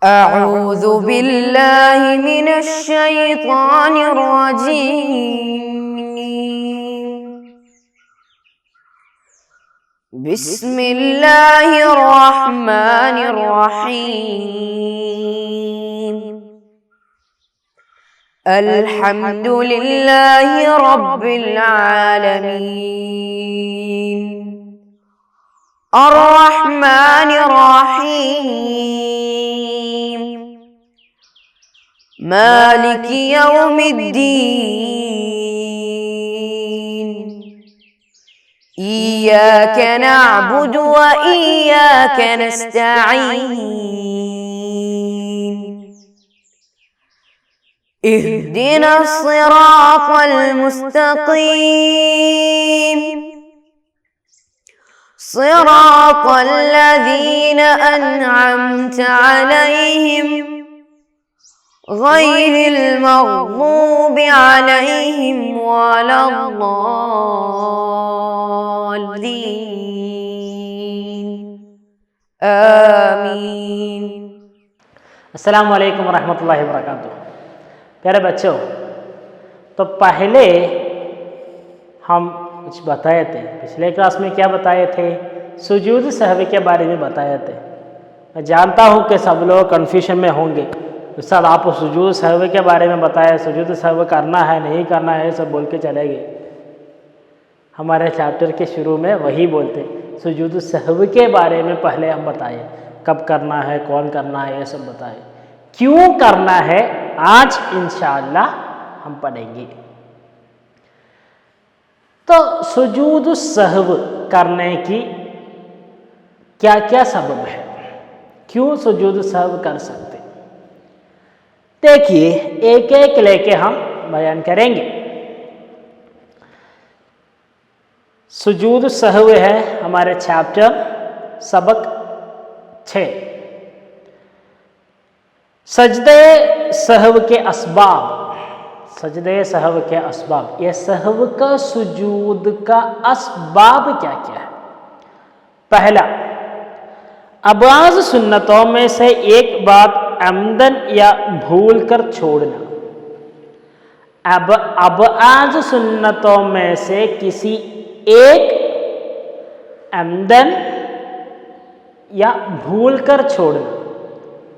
أعوذ بالله من الشيطان الرجيم. بسم الله الرحمن الرحيم. الحمد لله رب العالمين. الرحمن الرحيم. مالك يوم الدين. إياك نعبد وإياك نستعين. اهدنا الصراط المستقيم. صراط الذين أنعمت عليهم غير المغضوب عليهم ولا الضالين. آمين. अस्सलाम वालेकुम रहमतुल्लाहि वबरकातुह। प्यारे बच्चों, तो पहले हम कुछ बताए थे, पिछले क्लास में क्या बताए थे? सुजूद सहवी के बारे में बताए थे। मैं जानता हूँ कि सब लोग कन्फ्यूजन में होंगे। उस्ताद आप सुजूद सहवी के बारे में बताए, सुजूद सहवी करना है नहीं करना है सब बोल के चले गए। हमारे चैप्टर के शुरू में वही बोलते, सुजूद सहवी के बारे में पहले हम बताए, कब करना है, कौन करना है, ये सब बताए। क्यों करना है आज इंशाअल्लाह हम पढ़ेंगे। तो सुजूद सहव करने की क्या क्या सबब है, क्यों सुजूद सहव कर सकते, देखिए एक एक लेके हम बयान करेंगे। सुजूद सहव है हमारे चैप्टर सबक 6। सजदे सहव के असबाब, सजदे सहव के असबाब, ये सहव का सुजूद का असबाब क्या क्या है? पहला, अबाज सुन्नतों में से एक बात अमदन या भूल कर छोड़ना। अबाज सुन्नतों में से किसी एक अमदन या भूल कर छोड़ना।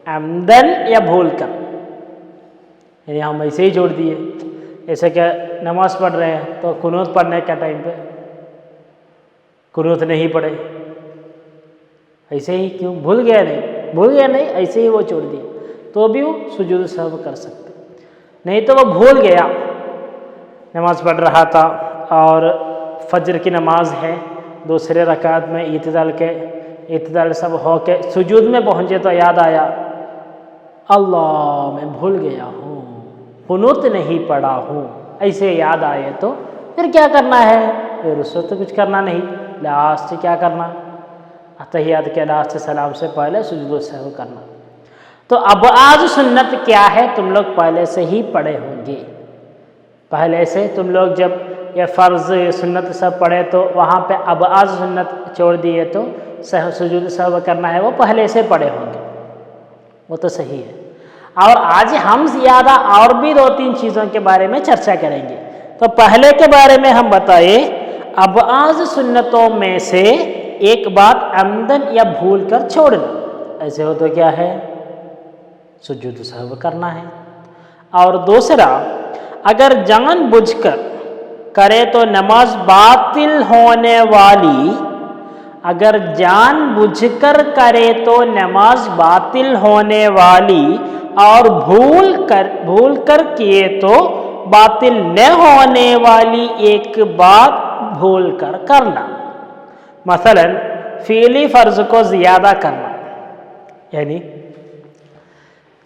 अमदन या भूल कर, यानी हम ऐसे ही जोड़ दिए, ऐसे कि नमाज पढ़ रहे हैं तो कुनूत पढ़ने का टाइम पे कुनूत नहीं पढ़े, ऐसे ही क्यों, भूल गया नहीं, ऐसे ही वो छोड़ दिए तो भी वो सुजूद सहव कर सकते। नहीं तो वो भूल गया, नमाज पढ़ रहा था और फजर की नमाज है, दूसरे रकात में इत्तिदाल सब हो के सुजूद में पहुँचे तो याद आया अल्लाह मैं भूल गया हूँ, कुनूत नहीं पढ़ा हूँ, ऐसे याद आए तो फिर क्या करना है? फिर उस वक्त कुछ करना नहीं, लास्ट क्या करना? अतहियात के लास्ट सलाम से पहले सुजूद सहव करना। तो अब आज सुन्नत क्या है तुम लोग पहले से ही पढ़े होंगे। पहले से तुम लोग जब ये फ़र्ज़ सुन्नत सब पढ़े तो वहाँ पे अब आज सुन्नत छोड़ दिए तो सुजूद सहव करना है, वो पहले से पढ़े होंगे, वो तो सही है। और आज हम ज़्यादा और भी 2-3 चीज़ों के बारे में चर्चा करेंगे। तो पहले के बारे में हम बताए, अब आज सुन्नतों में से एक बात अमदन या भूल कर छोड़ना, ऐसे हो तो क्या है? सुजूद सहव करना है। और दूसरा, अगर जानबूझकर करे तो नमाज बातिल होने वाली, अगर जानबूझकर करे तो नमाज बातिल होने वाली और भूल कर किए तो बातिल न होने वाली एक बात भूल कर करना। मसलन फ़िली फ़र्ज़ को ज़्यादा करना, यानी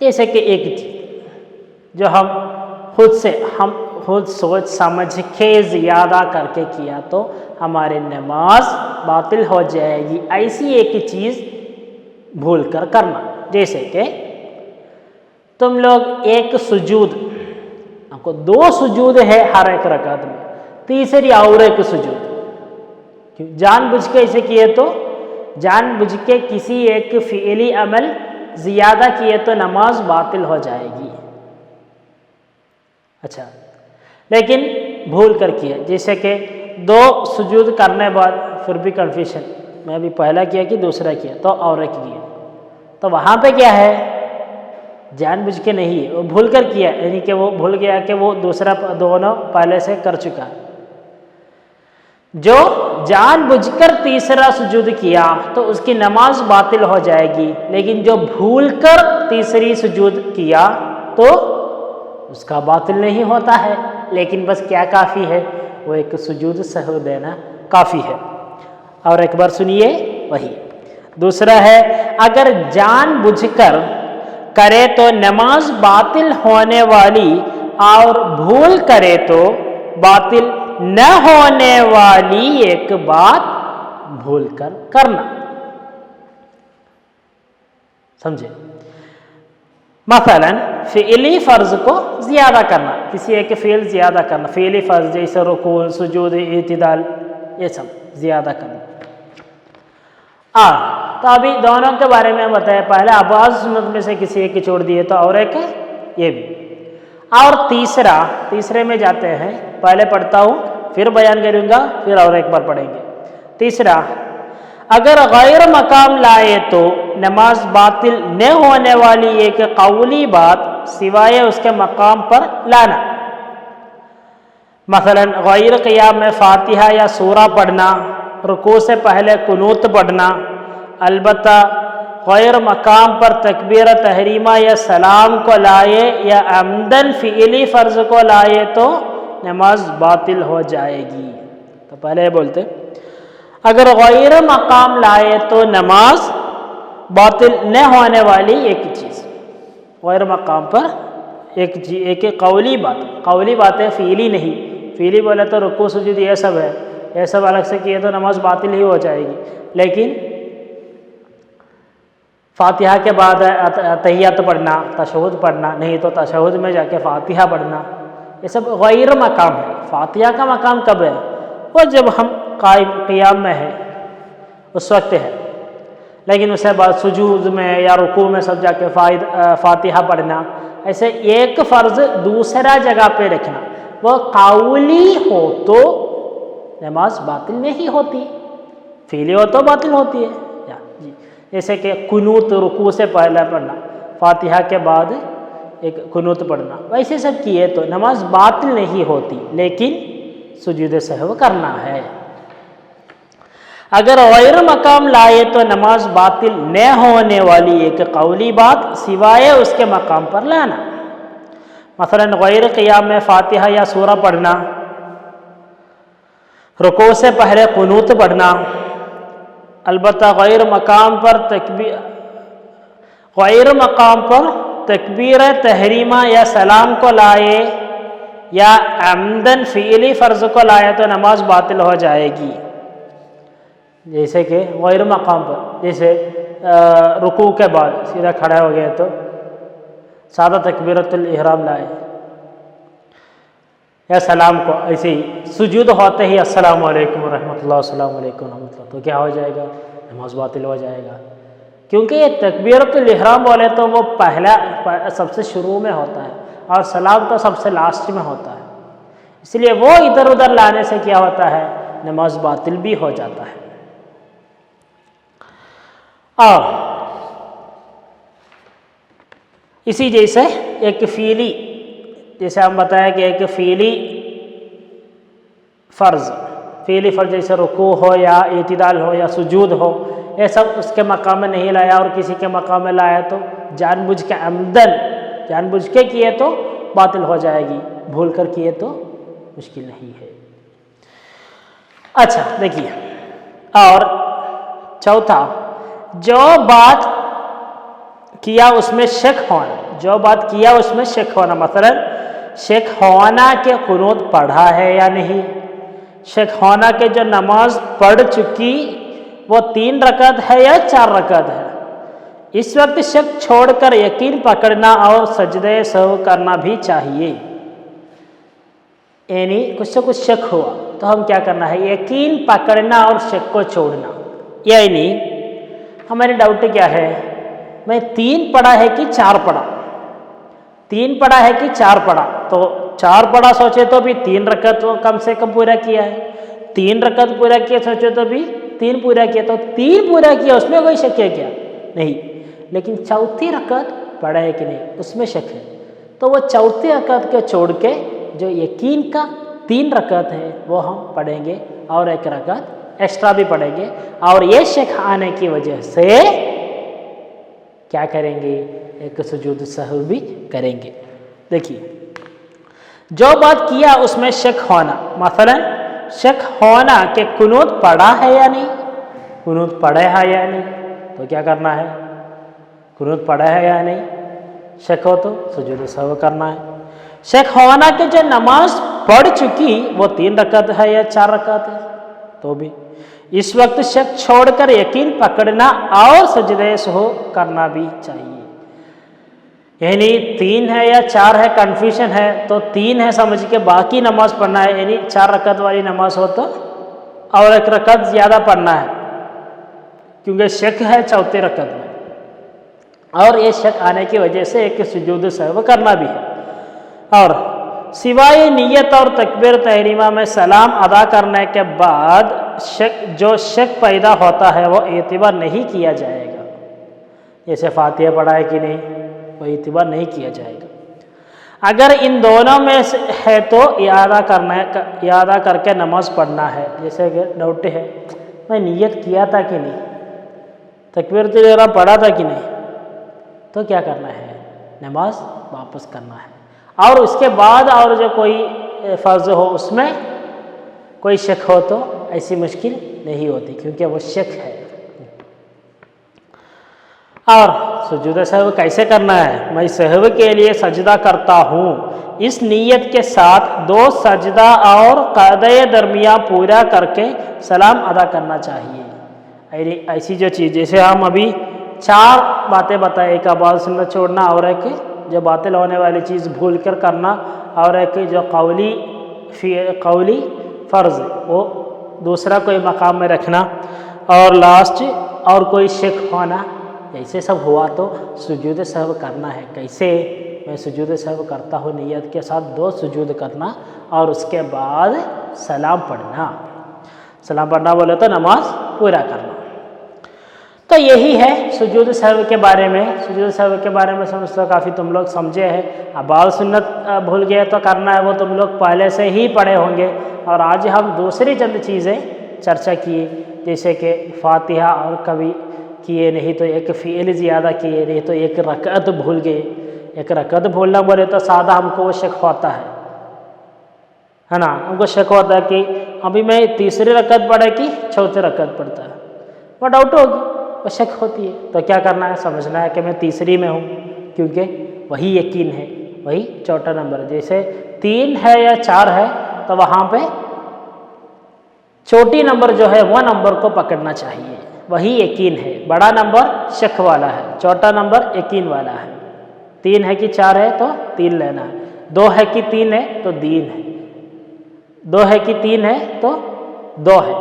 जैसे कि एक चीज़ जो हम खुद सोच समझ के ज़्यादा करके किया तो हमारी नमाज बातिल हो जाएगी, ऐसी एक चीज़ भूल कर करना। जैसे कि तुम लोग एक सुजूद, आपको 2 सुजूद है हर एक रकात में, तीसरी और एक सुजूद, जानबूझ के ऐसे किए तो जानबूझ के किसी एक फ़िली अमल ज़्यादा किए तो नमाज बातिल हो जाएगी। अच्छा, लेकिन भूल कर किए, जैसे कि 2 सुजूद करने बाद फिर भी कन्फ्यूशन, मैं अभी पहला किया कि दूसरा किया तो और एक किया, तो वहाँ पे क्या है, जानबूझ के नहीं है, वो भूल कर किया, यानी कि वो भूल गया कि वो दूसरा दोनों पहले से कर चुका है। जो जानबूझकर तीसरा सुजूद किया तो उसकी नमाज बातिल हो जाएगी, लेकिन जो भूलकर तीसरी सुजूद किया तो उसका बातिल नहीं होता है, लेकिन बस क्या काफ़ी है, वो एक सुजूद सहव देना काफ़ी है। और एक बार सुनिए वही। दूसरा है, अगर जानबूझकर करे तो नमाज बातिल होने वाली और भूल करे तो बातिल न होने वाली एक बात भूल कर करना। समझे? मसलन फ़िली फ़र्ज को ज़्यादा करना, किसी एक फ़ील ज़्यादा करना, फ़िली फ़र्ज जैसे रुकू, सुजूद, इतिदाल, ये सब ज़्यादा करना। तो अभी दोनों के बारे में बताया, पहले अब्बास सुन्नत में से किसी एक की छोड़ दिए तो और एक ये भी। और तीसरे में जाते हैं, पहले पढ़ता हूँ फिर बयान करूँगा, फिर और एक बार पढ़ेंगे। तीसरा, अगर गैर मकाम लाए तो नमाज बातिल न होने वाली एक कौली बात सिवाय उसके मकाम पर लाना। मसलन गैर क़ियाम में फातिहा या सूरा पढ़ना, रुकू से पहले कुनूत पढ़ना, अलबत्ता गैर मकाम पर तकबीर तहरीमा या सलाम को लाए या अमदन फ़िली फ़र्ज को लाए तो नमाज बातिल हो जाएगी। तो पहले बोलते, अगर गैर मकाम लाए तो नमाज बातिल न होने वाली एक चीज़, गैर मकाम पर एक कौली बात है, फ़ीली नहीं। फ़ीली बोले तो रुकू सुजूद ये सब है, ये सब अलग से किए तो नमाज बातिल ही हो जाएगी। लेकिन फातिहा के बाद तहियत पढ़ना, तशहुद पढ़ना, नहीं तो तशहुद में जाके फातिहा पढ़ना, ये सब गैर मकाम है। फातिहा का मकाम कब है? वो जब हम क़ियाम में है उस वक्त है, लेकिन उसके बाद सुजूद में या रुकू में सब जाके फातिहा पढ़ना, ऐसे एक फ़र्ज़ दूसरा जगह पे रखना, वो कौली हो तो नमाज बातिल नहीं होती, फ़ीली हो तो बातिल होती है। जी, जैसे कि कुनूत रुकू से पहले पढ़ना, फातिहा के बाद एक कुनूत पढ़ना, वैसे सब किए तो नमाज बातिल नहीं होती, लेकिन सुजूद सहव करना है। अगर गैर मकाम लाए तो नमाज बातिल न होने वाली एक कौली बात सिवाय उसके मकाम पर लाना। मसलन गैर क़ियाम में फातिहा या सूरा पढ़ना, रुकू से पहले कुनूत पढ़ना, अलबत्ता गैर मकाम पर तकबीर तहरीमा या सलाम को लाए या अमदन फ़िली फ़र्ज को लाए तो नमाज बातिल हो जाएगी। जैसे कि गैर मकाम पर, जैसे रुकू के बाद सीधा खड़ा हो गए तो सादा तकबीरतुल इहराम लाए या सलाम को, ऐसे ही सुजूद होते ही अस्सलामु अलैकुम रहमतुल्लाह, अस्सलामु अलैकुम रहमतुल्लाह, तो क्या हो जाएगा? नमाज बातिल हो जाएगा। क्योंकि ये तकबीरतुल इहराम बोले तो वो पहला सबसे शुरू में होता है और सलाम तो सबसे लास्ट में होता है, इसलिए वो इधर उधर लाने से क्या होता है? नमाज बातिल भी हो जाता है। और इसी जैसे एक फ़ीली, जैसे हम बताया कि एक फ़ीली फ़र्ज़ जैसे रुकू हो या इतिदाल हो या सुजूद हो, ये सब उसके मकाम में नहीं लाया और किसी के मकाम में लाया तो जानबूझ के जानबूझ के किए तो बातिल हो जाएगी, भूल कर किए तो मुश्किल नहीं है। अच्छा देखिए, और चौथा, जो बात किया उसमें शक होना, मसलन शक होना के कुनूत पढ़ा है या नहीं, शक होना के जो नमाज पढ़ चुकी वो 3 रकात है या 4 रकात है, इस वक्त शक छोड़कर यकीन पकड़ना और सजदे सहव करना भी चाहिए। यानी कुछ से कुछ शक हुआ तो हम क्या करना है? यकीन पकड़ना और शक को छोड़ना। यानी हमारी डाउट क्या है میں 3 پڑھا ہے کہ 4 پڑھا، 3 پڑھا ہے کہ 4 پڑھا، تو 4 پڑھا سوچے تو بھی 3 رکعت کم سے کم پورا کیا ہے، 3 رکعت پورا کیا سوچے تو بھی 3 پورا کیا، تو 3 پورا کیا اس میں کوئی شک ہے کیا؟ نہیں، لیکن چوتھی رکعت پڑھا ہے کہ نہیں اس میں شک ہے، تو وہ چوتھی رکعت کے چھوڑ کے جو یقین کا 3 رکعت ہے وہ ہم پڑھیں گے اور 1 رکعت ایکسٹرا بھی پڑھیں گے، اور یہ شک آنے کی وجہ سے کیا کریں گے؟ ایک سجود سہو بھی کریں گے۔ دیکھیے جو بات کیا اس میں شک ہونا، مثلا شک ہونا کہ قنوت پڑھا ہے یا نہیں، قنوت پڑھا ہے یا نہیں، تو کیا کرنا ہے؟ قنوت پڑھا ہے یا نہیں، شک ہو تو سجود سہو کرنا ہے۔ شک ہونا کہ جو نماز پڑھ چکی وہ 3 رکعت ہے یا 4 رکعت ہے، تو بھی اس وقت شک چھوڑ کر یقین پکڑنا اور سجدہ سہو کرنا بھی چاہیے۔ یعنی 3 ہے یا 4 ہے کنفیوژن ہے، تو 3 ہے سمجھ کے باقی نماز پڑھنا ہے، یعنی 4 رکعت والی نماز ہو تو اور 1 رکعت زیادہ پڑھنا ہے، کیونکہ شک ہے چوتھی رکعت میں، اور یہ شک آنے کی وجہ سے ایک سجود سہو کرنا بھی ہے۔ اور سوائے نیت اور تکبیر تحریمہ میں سلام ادا کرنے کے بعد جو شک پیدا ہوتا ہے وہ اعتبار نہیں کیا جائے گا، جیسے فاتحہ پڑھا ہے کہ نہیں، وہ اعتبار نہیں کیا جائے گا۔ اگر ان دونوں میں سے ہے تو اعادہ کر کے نماز پڑھنا ہے، جیسے کہ ڈاؤٹ ہے میں نیت کیا تھا کہ نہیں، تکبیر تحریمہ پڑھا تھا کہ نہیں، تو کیا کرنا ہے؟ نماز واپس کرنا ہے، اور اس کے بعد اور جو کوئی فرض ہو اس میں کوئی شک ہو تو ایسی مشکل نہیں ہوتی، کیونکہ وہ شک ہے۔ اور سجود سہو کیسے کرنا ہے؟ میں سہو کے لیے سجدہ کرتا ہوں، اس نیت کے ساتھ 2 سجدہ اور قعدہ درمیان پورا کر کے سلام ادا کرنا چاہیے۔ ایسی جو چیز، جیسے ہم ابھی 4 باتیں بتائیں، ایک ابال سنت چھوڑنا، اور ایک جو باطل ہونے والی چیز بھول کر کرنا، اور ایک جو قولی فرض وہ دوسرا کوئی مقام میں رکھنا، اور لاسٹ اور کوئی شک ہونا، ایسے سب ہوا تو سجود سہو کرنا ہے۔ کیسے؟ میں سجود سہو کرتا ہوں نیت کے ساتھ 2 سجود کرنا، اور اس کے بعد سلام پڑھنا، سلام پڑھنا بولے تو نماز پورا کرنا۔ تو یہی ہے سجود سہو کے بارے میں۔ سجود سہو کے بارے میں سمجھتا کافی تم لوگ سمجھے ہیں، ابال سنت بھول گئے تو کرنا ہے وہ تم لوگ پہلے سے ہی پڑھے ہوں گے، اور آج ہم دوسری چند چیزیں چرچا کیے، جیسے کہ فاتحہ اور کبھی کیے نہیں تو ایک فعل زیادہ کیے نہیں تو 1 رکعت بھول گئے۔ 1 رکعت بھولنا بولے تو سادہ ہم کو وہ شک ہوتا ہے نا، ہم کو شک ہوتا ہے کہ ابھی میں تیسری رکعت پڑھے کہ چوتھی رکعت پڑھتا ہے، وہ ڈاؤٹ ہوگی، وہ شک ہوتی ہے، تو کیا کرنا ہے؟ سمجھنا ہے کہ میں تیسری میں ہوں، کیونکہ وہی یقین ہے، وہی چوتھا نمبر ہے۔ جیسے 3 ہے یا 4 ہے تو وہاں پہ چھوٹی نمبر جو ہے وہ نمبر کو پکڑنا چاہیے، وہی یقین ہے۔ بڑا نمبر شک والا ہے، چھوٹا نمبر یقین والا ہے۔ 3 ہے کہ 4 ہے تو 3 لینا ہے، 2 ہے کہ 3 ہے تو دین ہے، 2 ہے کہ 3 ہے تو 2 ہے۔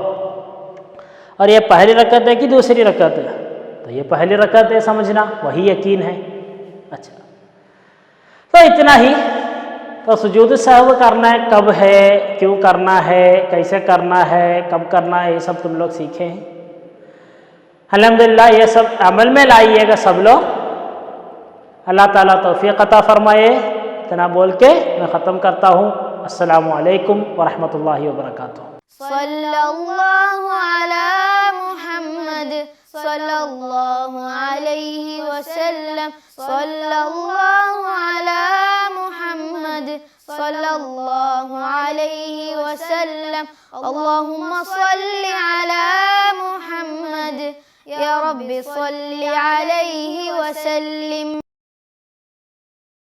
اور یہ پہلی رکعت ہے کہ دوسری رکعت ہے؟ تو یہ پہلی رکعت ہے، سمجھنا وہی یقین ہے۔ اچھا، تو اتنا ہی۔ تو سجود سہو کرنا ہے کب ہے، کیوں کرنا ہے، کیسے کرنا ہے، کب کرنا ہے، یہ سب تم لوگ سیکھے ہیں الحمدللہ۔ یہ سب عمل میں لائیے گا سب لوگ، اللہ تعالیٰ توفیق عطا فرمائے۔ اتنا بول کے میں ختم کرتا ہوں۔ السلام علیکم ورحمۃ اللہ وبرکاتہ۔ صلی اللہ علی محمد صلی اللہ علیہ وسلم، صلی اللہ علی محمد صلی اللہ علیہ وسلم، اللہم صلی علی محمد، یا رب صلی علیہ وسلم۔